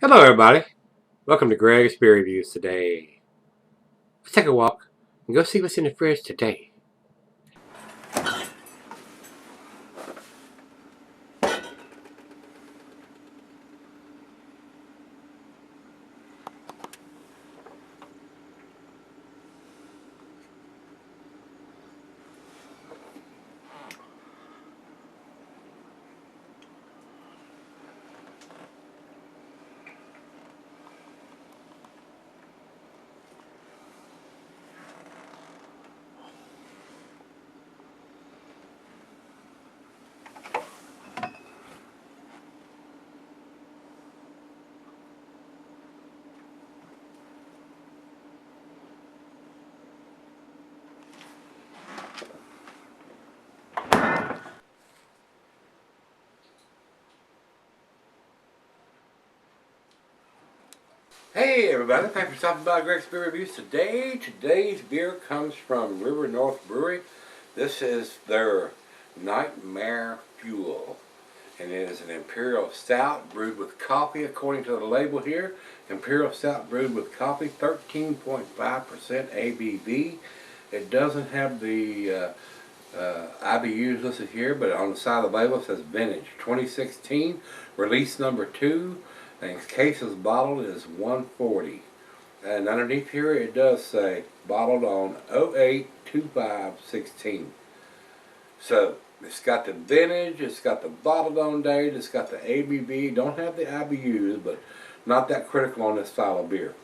Hello, everybody. Welcome to Gregsbeerreviews today. Let's take a walk and go see what's in the fridge today. Hey, everybody. Thanks for stopping by Gregsbeerreviews today. Today's beer comes from River North Brewery. This is their Nightmare Fuel. And it is an Imperial Stout brewed with coffee, according to the label here. Imperial Stout brewed with coffee, 13.5% ABV. It doesn't have the IBUs listed here, but on the side of the label it says Vintage 2016, release number 2, and cases bottled is 140. And underneath here it does say bottled on 08/25/16. So it's got the vintage, it's got the bottled on date, it's got the ABV. Don't have the IBUs, but not that critical on this style of beer.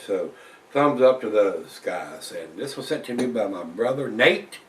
So thumbs up to those guys. And this was sent to me by my brother Nate.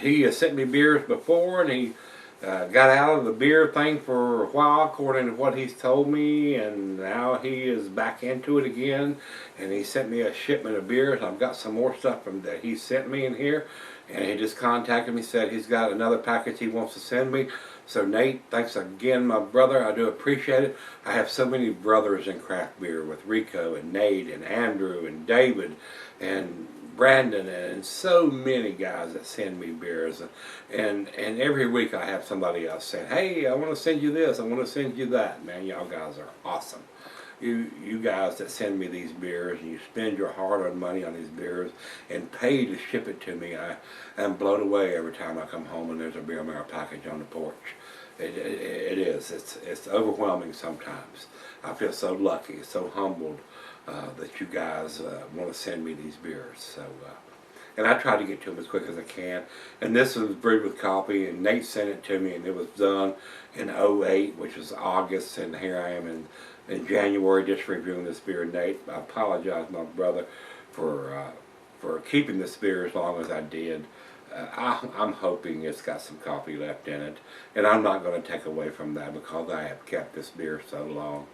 He has sent me beers before, and he got out of the beer thing for a while, according to what he's told me, and now he is back into it again. And he sent me a shipment of beers. I've got some more stuff from that he sent me in here, and he just contacted me, said he's got another package he wants to send me. So Nate, thanks again, my brother. I do appreciate it. I have so many brothers in craft beer with Rico and Nate and Andrew and David and Brandon and so many guys that send me beers, and every week I have somebody else saying, hey, I want to send you this, I want to send you that. Man, y'all guys are awesome. You guys that send me these beers and you spend your hard-earned money on these beers and pay to ship it to me, I am blown away every time I come home and there's a beer mail package on the porch. It is. It's overwhelming sometimes. I feel so lucky, so humbled that you guys want to send me these beers. So, and I try to get to them as quick as I can. And this was brewed with coffee, and Nate sent it to me, and it was done in '08, which was August, and here I am in January just reviewing this beer. Nate, I apologize, my brother, for keeping this beer as long as I did. I'm hoping it's got some coffee left in it, and I'm not going to take away from that because I have kept this beer so long.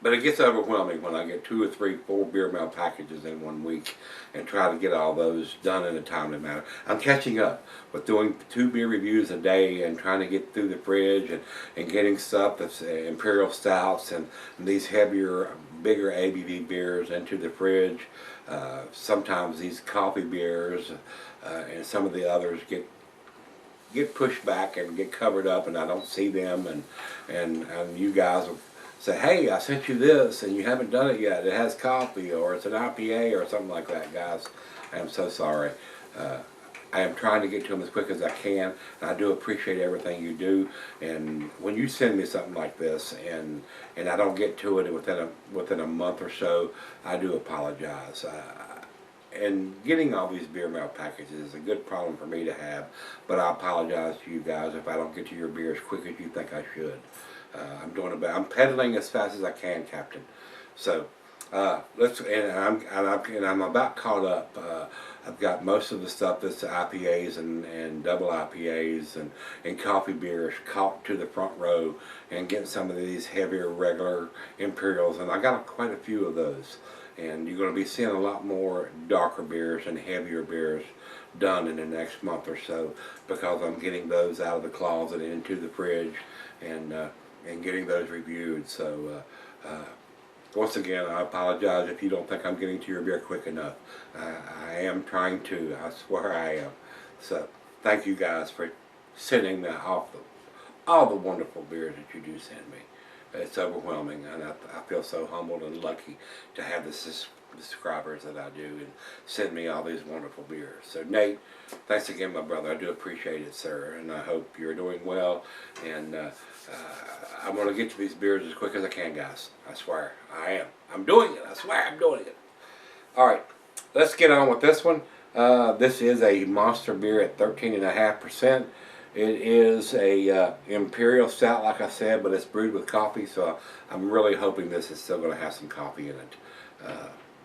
But it gets overwhelming when I get 2 or 3, 4 beer mail packages in one week and try to get all those done in a timely manner. I'm catching up with doing 2 beer reviews a day and trying to get through the fridge and getting stuff that's Imperial Stouts and these heavier, bigger ABV beers into the fridge. Sometimes these coffee beers and some of the others get pushed back and get covered up, and I don't see them, and you guys will say, hey, I sent you this and you haven't done it yet. It has coffee, or it's an IPA or something like that, guys. I am so sorry. I am trying to get to them as quick as I can, and I do appreciate everything you do. And when you send me something like this and I don't get to it within a month or so, I do apologize. And getting all these beer mail packages is a good problem for me to have, but I apologize to you guys if I don't get to your beer as quick as you think I should. I'm pedaling as fast as I can, Captain. So I'm about caught up. I've got most of the stuff that's IPAs and double IPAs and coffee beers caught to the front row, and getting some of these heavier regular Imperials, and I got quite a few of those. And you're going to be seeing a lot more darker beers and heavier beers done in the next month or so, because I'm getting those out of the closet and into the fridge and getting those reviewed. So once again, I apologize if you don't think I'm getting to your beer quick enough. I am trying to. I swear I am. So thank you guys for sending that off all the wonderful beers that you do send me. It's overwhelming, and I feel so humbled and lucky to have the subscribers that I do and send me all these wonderful beers. So Nate, thanks again, my brother. I do appreciate it, sir, and I hope you're doing well. And I'm going to get to these beers as quick as I can, guys. I swear, I am. I'm doing it. I swear I'm doing it. All right, let's get on with this one. This is a monster beer at 13.5%. It is a Imperial Stout, like I said, but it's brewed with coffee, so I'm really hoping this is still going to have some coffee in it.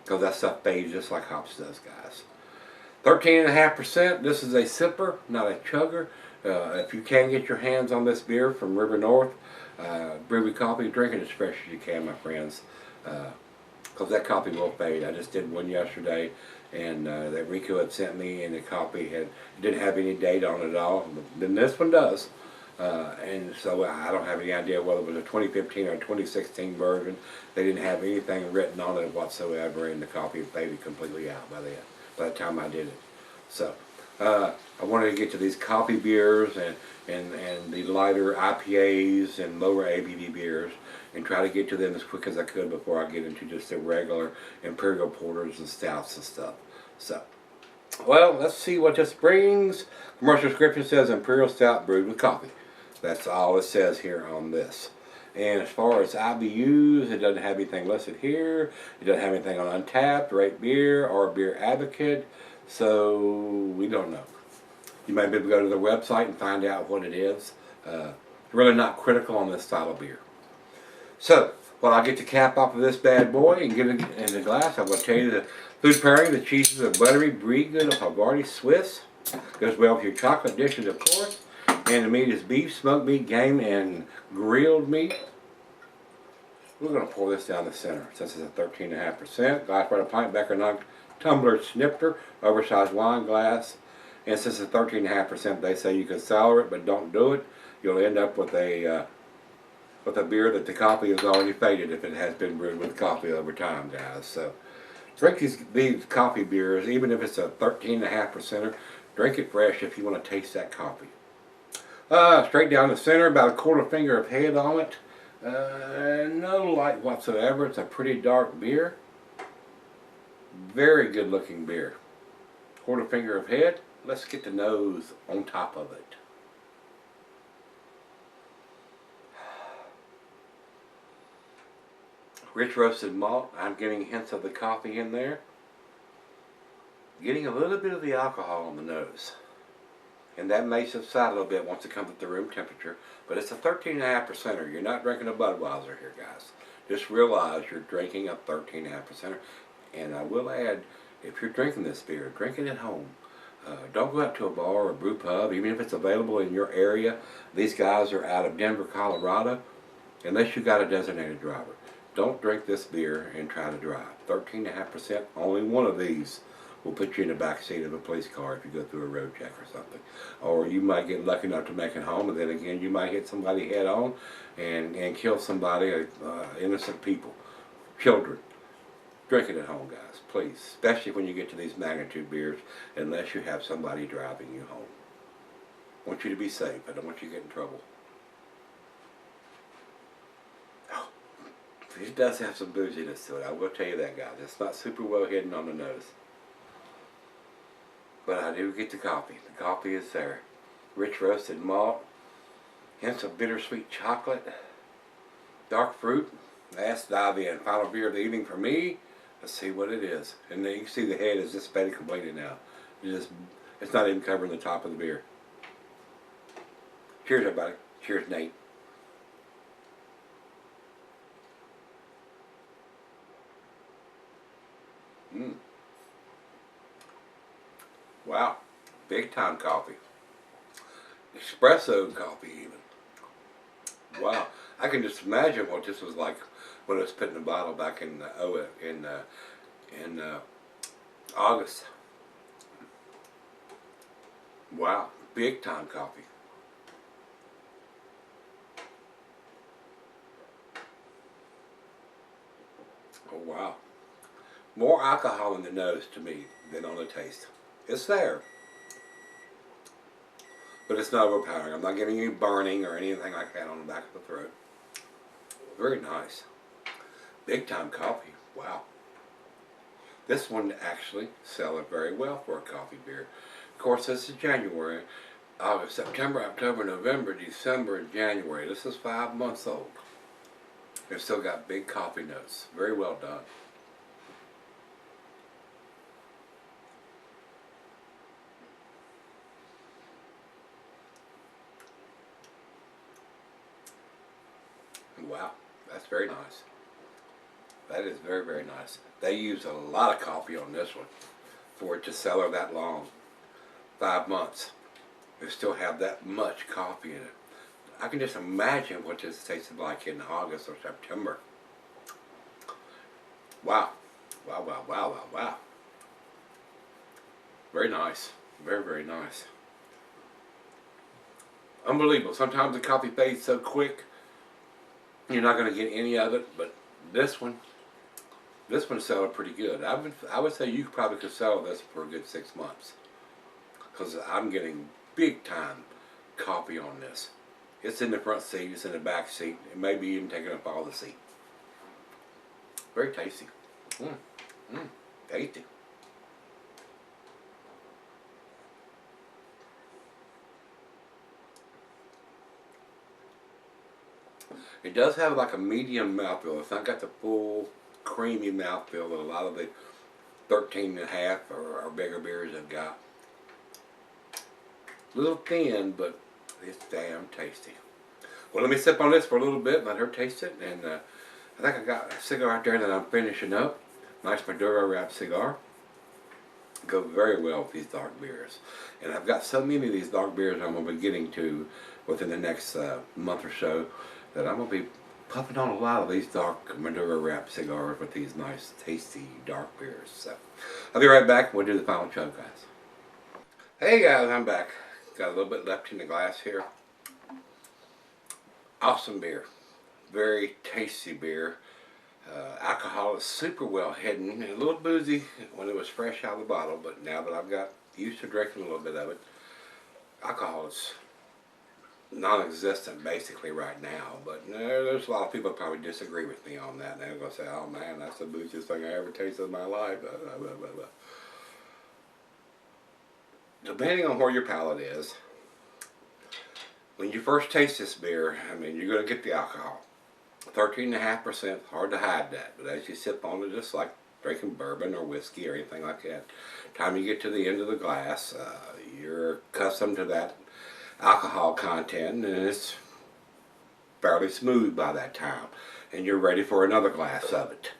Because that stuff fades just like hops does, guys. 13.5%. This is a sipper, not a chugger. If you can get your hands on this beer from River North, brew with coffee, drink it as fresh as you can, my friends. Because that coffee will fade. I just did one yesterday, and that Rico had sent me, and the coffee didn't have any date on it at all. Then this one does, and so I don't have any idea whether it was a 2015 or 2016 version. They didn't have anything written on it whatsoever, and the coffee faded completely out by the time I did it. So I wanted to get to these coffee beers and the lighter IPAs and lower ABV beers, and try to get to them as quick as I could before I get into just the regular Imperial Porters and Stouts and stuff. So, well, let's see what this brings. Commercial description says Imperial Stout brewed with coffee. That's all it says here on this. And as far as IBUs, it doesn't have anything listed here. It doesn't have anything on Untapped, Rate Beer, or Beer Advocate. So, we don't know. You might be able to go to their website and find out what it is. Really not critical on this style of beer. So, while I get the cap off of this bad boy and get it in the glass, I'm going to tell you the food pairing. The cheeses are buttery, brie good, Havarti Swiss. Goes well with your chocolate dishes, of course. And the meat is beef, smoked meat, game, and grilled meat. We're going to pour this down the center. Since it's a 13.5%, glass by a pint, Becker tumbler snifter, oversized wine glass. And since it's 13.5%, they say you can sour it, but don't do it. You'll end up with a beer that the coffee has already faded if it has been brewed with coffee over time, guys. So drink these coffee beers, even if it's a 13.5%er. Drink it fresh if you want to taste that coffee. Straight down the center, about a quarter finger of head on it. No light whatsoever. It's a pretty dark beer. Very good looking beer. Quarter finger of head. Let's get the nose on top of it. Rich roasted malt. I'm getting hints of the coffee in there. Getting a little bit of the alcohol on the nose. And that may subside a little bit once it comes at the room temperature. But it's a 13.5%er. You're not drinking a Budweiser here, guys. Just realize you're drinking a 13.5%er. And I will add, if you're drinking this beer, drink it at home. Don't go out to a bar or a brew pub, even if it's available in your area. These guys are out of Denver, Colorado, unless you got a designated driver. Don't drink this beer and try to drive. 13.5%, only one of these will put you in the back seat of a police car if you go through a road check or something. Or you might get lucky enough to make it home, and then again you might hit somebody head on and kill somebody, innocent people, children. Drink it at home, guys, please. Especially when you get to these magnitude beers, unless you have somebody driving you home. I want you to be safe. I don't want you to get in trouble. Oh, it does have some booziness to it. I will tell you that, guys. It's not super well hidden on the nose. But I do get the coffee. The coffee is there. Rich roasted malt. Hints of bittersweet chocolate. Dark fruit. Last dive in. Final beer of the evening for me. Let's see what it is. And then you can see the head is just faded completely now. It's not even covering the top of the beer. Cheers, everybody. Cheers, Nate. Wow. Big time coffee. Espresso coffee even. Wow. I can just imagine what this was like when it was put in a bottle back in August. Wow, big time coffee. Oh wow, more alcohol in the nose to me than on the taste. It's there, but it's not overpowering. I'm not getting any burning or anything like that on the back of the throat. Very nice. Big time coffee. Wow. This one actually selling very well for a coffee beer. Of course, this is January, August, September, October, November, December, January. This is 5 months old. It's still got big coffee notes. Very well done. Wow, that's very nice. That is very, very nice. They use a lot of coffee on this one for it to cellar that long. 5 months. They still have that much coffee in it. I can just imagine what this tasted like in August or September. Wow. Wow, wow, wow, wow, wow. Very nice. Very, very nice. Unbelievable. Sometimes the coffee fades so quick, you're not going to get any of it, but this one selling pretty good. I would say you probably could sell this for a good 6 months, because I'm getting big time coffee on this. It's in the front seat, it's in the back seat, it may be even taking up all the seat. Very tasty. Tasty. It does have like a medium mouthfeel. It's not got the full creamy mouthfeel that a lot of the 13.5 or bigger beers have got. A little thin, but it's damn tasty. Well, let me sip on this for a little bit and let her taste it. And I think I got a cigar out there that I'm finishing up. Nice Maduro wrapped cigar. Go very well with these dark beers. And I've got so many of these dark beers I'm going to be getting to within the next month or so that I'm going to be puffing on a lot of these dark Maduro wrapped cigars with these nice tasty dark beers. So I'll be right back. We'll do the final chug, guys. Hey guys, I'm back. Got a little bit left in the glass here. Awesome beer. Very tasty beer. Alcohol is super well hidden and a little boozy when it was fresh out of the bottle, but now that I've got used to drinking a little bit of it, alcohol is non-existent basically right now. But there's a lot of people that probably disagree with me on that, and they're going to say, oh man, that's the booziest thing I ever tasted in my life. Depending on where your palate is, when you first taste this beer, I mean, you're going to get the alcohol. 13.5%, hard to hide that. But as you sip on it, just like drinking bourbon or whiskey or anything like that, time you get to the end of the glass, you're accustomed to that alcohol content, and it's fairly smooth by that time. And you're ready for another glass of it.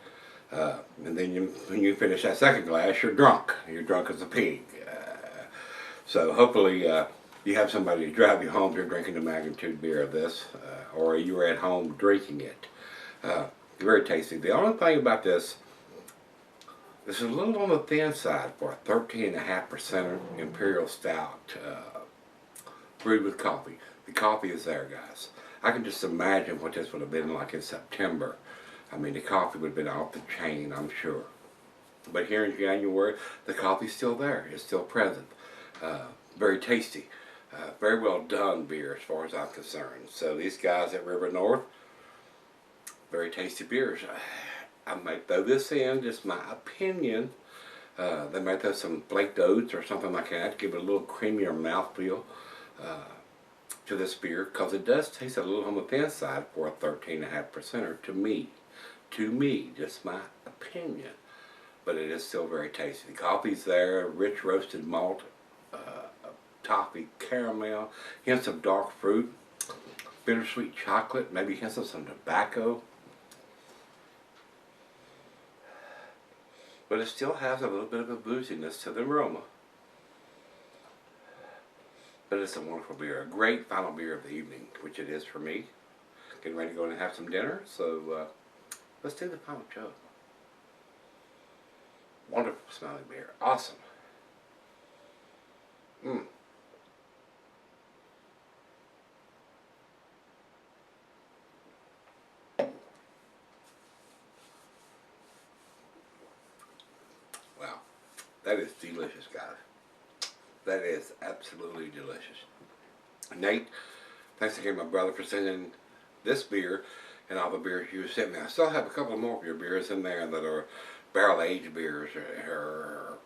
And then when you finish that second glass, you're drunk. You're drunk as a pig. So hopefully you have somebody to drive you home if you're drinking the magnitude beer of this, or you're at home drinking it. Very tasty. The only thing about this is a little on the thin side for a 13.5% Imperial Stout brewed with coffee. The coffee is there, guys. I can just imagine what this would have been like in September. I mean, the coffee would have been off the chain, I'm sure. But here in January, the coffee's still there. It's still present. Very tasty. Very well done beer as far as I'm concerned. So these guys at River North, very tasty beers. I might throw this in, just my opinion. They might throw some flaked oats or something like that, give it a little creamier mouthfeel to this beer, because it does taste a little on the thin side for a 13.5%er to me. To me, just my opinion. But it is still very tasty. The coffee's there, rich roasted malt, toffee, caramel, hints of dark fruit, bittersweet chocolate, maybe hints of some tobacco. But it still has a little bit of a booziness to the aroma. But it's a wonderful beer, a great final beer of the evening, which it is for me. Getting ready to go and have some dinner, so let's do the final chug. Wonderful smelling beer, awesome. Wow, that is delicious, guys. That is absolutely delicious. Nate, thanks again, my brother, for sending this beer and all the beers you sent me. I still have a couple more of your beers in there that are barrel-aged beers or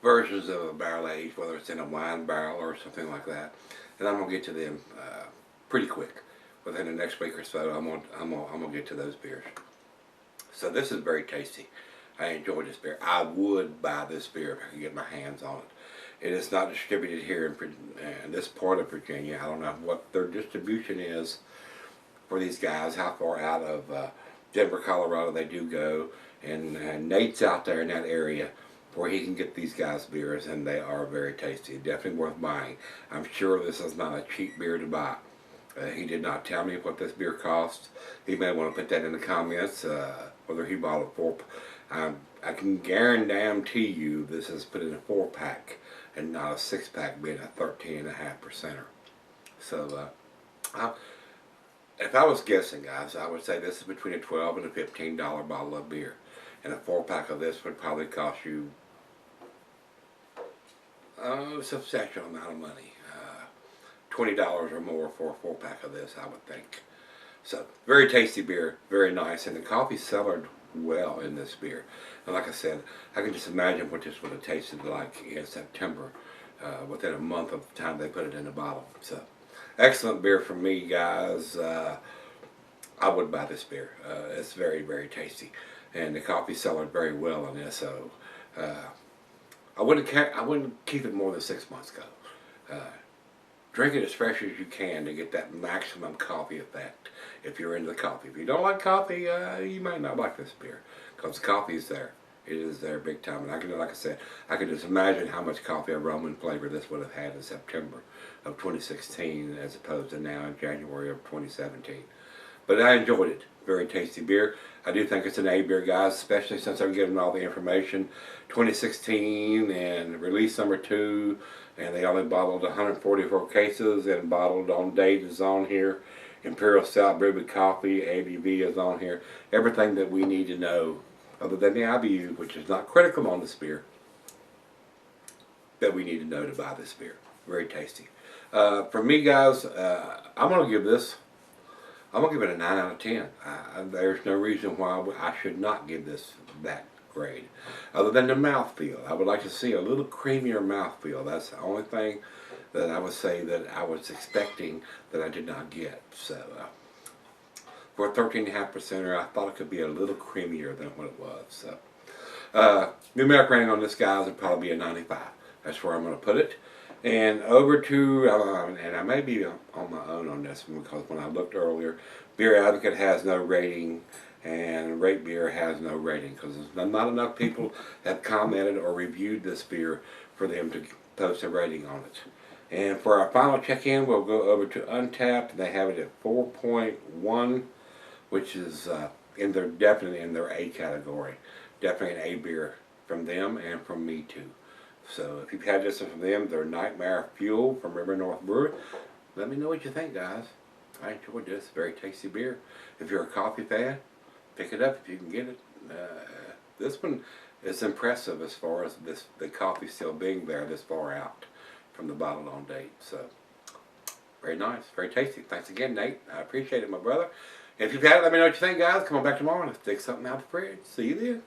versions of a barrel-aged, whether it's in a wine barrel or something like that. And I'm going to get to them pretty quick. Within the next week or so, I'm gonna get to those beers. So this is very tasty. I enjoy this beer. I would buy this beer if I could get my hands on it. It is not distributed here in this part of Virginia. I don't know what their distribution is for these guys, how far out of Denver, Colorado they do go. And Nate's out there in that area where he can get these guys beers, and they are very tasty. Definitely worth buying. I'm sure this is not a cheap beer to buy. He did not tell me what this beer cost. He may want to put that in the comments, whether he bought a I can guarantee you this is put in a 4-pack and not a 6-pack, being a 13.5%er. So, if I was guessing, guys, I would say this is between a $12 and a $15 bottle of beer. And a 4-pack of this would probably cost you a substantial amount of money. $20 or more for a 4-pack of this, I would think. So, very tasty beer, very nice, and the coffee cellared well in this beer. And like I said, I can just imagine what this would have tasted like in September, within a month of the time they put it in the bottle. So, excellent beer from me, guys. I would buy this beer. It's very, very tasty, and the coffee cellared very well in this. So, I wouldn't keep it more than 6 months ago. Drink it as fresh as you can to get that maximum coffee effect if you're into coffee. If you don't like coffee, you might not like this beer, because the coffee is there. It is there big time. And I can, like I said, I can just imagine how much coffee aroma and flavor this would have had in September of 2016 as opposed to now in January of 2017. But I enjoyed it. Very tasty beer. I do think it's an A beer, guys, especially since I'm giving all the information. 2016 and release number 2, and they only bottled 144 cases, and bottled on date is on here. Imperial Stout brewed with coffee, ABV is on here. Everything that we need to know, other than the IBU, which is not critical on this beer, that we need to know to buy this beer. Very tasty. For me, guys, I'm going to give this, I'm going to give it a 9 out of 10. There's no reason why I should not give this that grade, other than the mouthfeel. I would like to see a little creamier mouthfeel. That's the only thing that I would say that I was expecting that I did not get. So, for a 13.5%er, I thought it could be a little creamier than what it was. So, numeric rating on this, guys, would probably be a 95. That's where I'm going to put it. And over to, and I may be on my own on this one, because when I looked earlier, Beer Advocate has no rating, and Rate Beer has no rating, because not enough people have commented or reviewed this beer for them to post a rating on it. And for our final check-in, we'll go over to Untappd. They have it at 4.1, which is definitely in their A category. Definitely an A beer from them and from me too. So if you've had this from them, their Nightmare Fuel from River North Brewery, let me know what you think, guys. I enjoyed this. Very tasty beer. If you're a coffee fan, pick it up if you can get it. This one is impressive as far as the coffee still being there this far out from the bottle on date. So, very nice. Very tasty. Thanks again, Nate. I appreciate it, my brother. If you've had it, let me know what you think, guys. Come on back tomorrow and let's take something out of the fridge. See you then.